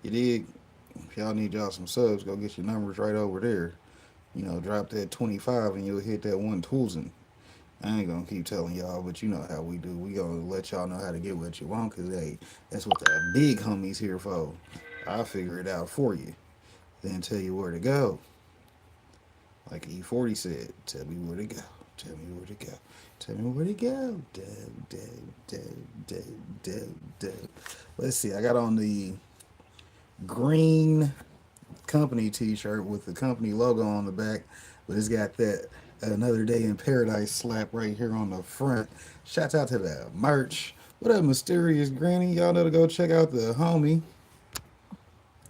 You dig? If y'all need y'all some subs, go get your numbers right over there. Drop that 25 and you'll hit that 1,000. I ain't gonna keep telling y'all, but you know how we do. We gonna let y'all know how to get what you want, cause hey, that's what the big homies here for. I'll figure it out for you, then tell you where to go. Like E40 said, tell me where to go. Tell me where to go. Tell me where to go. Dub, dub, dub, dub, dub, dub. Let's see. I got on the green company T-shirt with the company logo on the back, but it's got that "Another Day in Paradise" slap right here on the front. Shouts out to the merch. What up, Mysterious Granny? Y'all know to go check out the homie.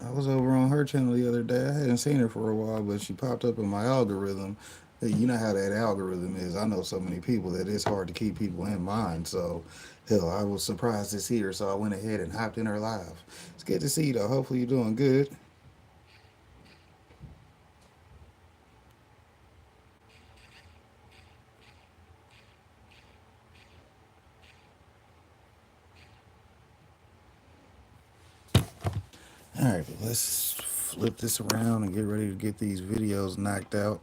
I was over on her channel the other day. I hadn't seen her for a while, but she popped up in my algorithm. Hey, you know how that algorithm is. I know so many people that it's hard to keep people in mind. So, hell, I was surprised to see her, so I went ahead and hopped in her live. It's good to see you, though. Hopefully, you're doing good. All right, let's flip this around and get ready to get these videos knocked out.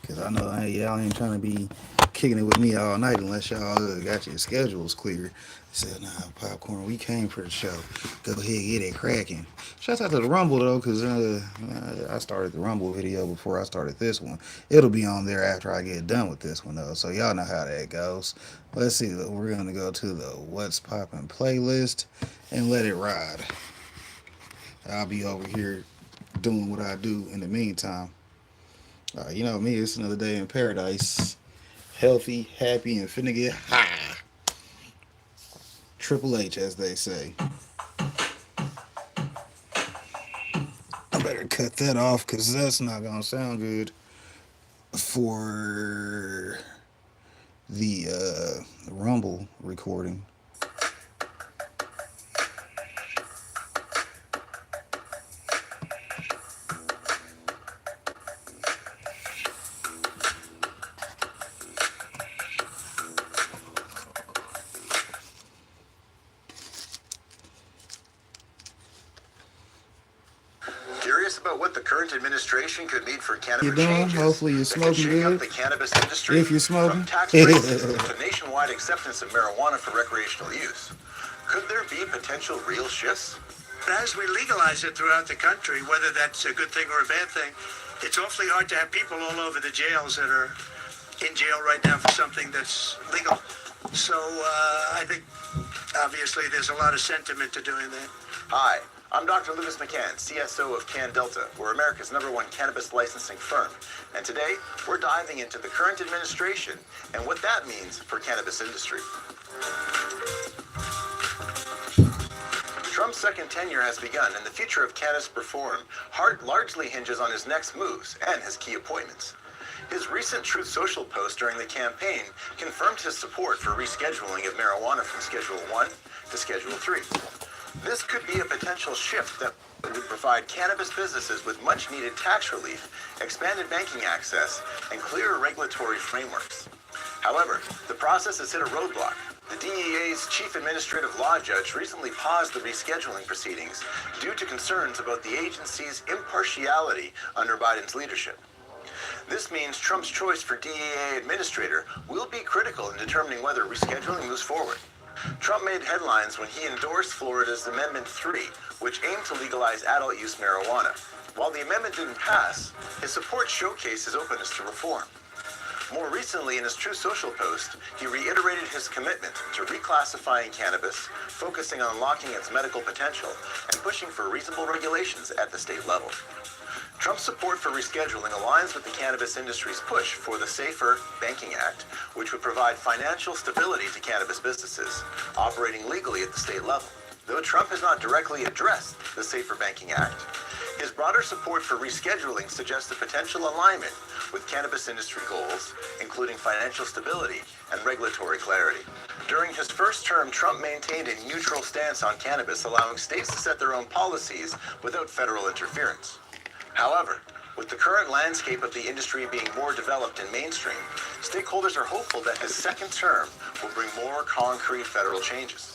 Cause I know y'all ain't trying to be kicking it with me all night unless y'all got your schedules clear. Said, nah, popcorn, we came for the show. Go ahead, get it cracking. Shouts out to the Rumble though, cause I started the Rumble video before I started this one. It'll be on there after I get done with this one though, so y'all know how that goes. Let's see, we're gonna go to the What's Poppin' playlist and let it ride. I'll be over here doing what I do in the meantime. You know me, it's another day in paradise. Healthy, happy, and finna get high. Triple H, as they say. I better cut that off because that's not going to sound good for the Rumble recording. Curious about what the current administration could mean for You cannabis doing? changes Hopefully you're that could smoking shake up good. the cannabis industry, If you're from smoking. tax breaks to nationwide acceptance of marijuana for recreational use. Could there be potential real shifts? As we legalize it throughout the country, whether that's a good thing or a bad thing, it's awfully hard to have people all over the jails that are in jail right now for something that's legal. So I think obviously there's a lot of sentiment to doing that. Hi, I'm Dr. Lucas McCann, CSO of Can Delta. We're America's #1 cannabis licensing firm. And today, we're diving into the current administration and what that means for cannabis industry. Trump's second tenure has begun, and the future of cannabis reform largely hinges on his next moves and his key appointments. His recent Truth Social post during the campaign confirmed his support for rescheduling of marijuana from Schedule 1 to Schedule 3. This could be a potential shift that would provide cannabis businesses with much-needed tax relief, expanded banking access, and clearer regulatory frameworks. However, the process has hit a roadblock. The DEA's chief administrative law judge recently paused the rescheduling proceedings due to concerns about the agency's impartiality under Biden's leadership. This means Trump's choice for DEA administrator will be critical in determining whether rescheduling moves forward. Trump made headlines when he endorsed Florida's Amendment 3, which aimed to legalize adult use marijuana. While the amendment didn't pass, his support showcased his openness to reform. More recently, in his True Social post, he reiterated his commitment to reclassifying cannabis, focusing on unlocking its medical potential, and pushing for reasonable regulations at the state level. Trump's support for rescheduling aligns with the cannabis industry's push for the SAFER Banking Act, which would provide financial stability to cannabis businesses operating legally at the state level. Though Trump has not directly addressed the SAFER Banking Act, his broader support for rescheduling suggests a potential alignment with cannabis industry goals, including financial stability and regulatory clarity. During his first term, Trump maintained a neutral stance on cannabis, allowing states to set their own policies without federal interference. However, with the current landscape of the industry being more developed and mainstream, stakeholders are hopeful that his second term will bring more concrete federal changes.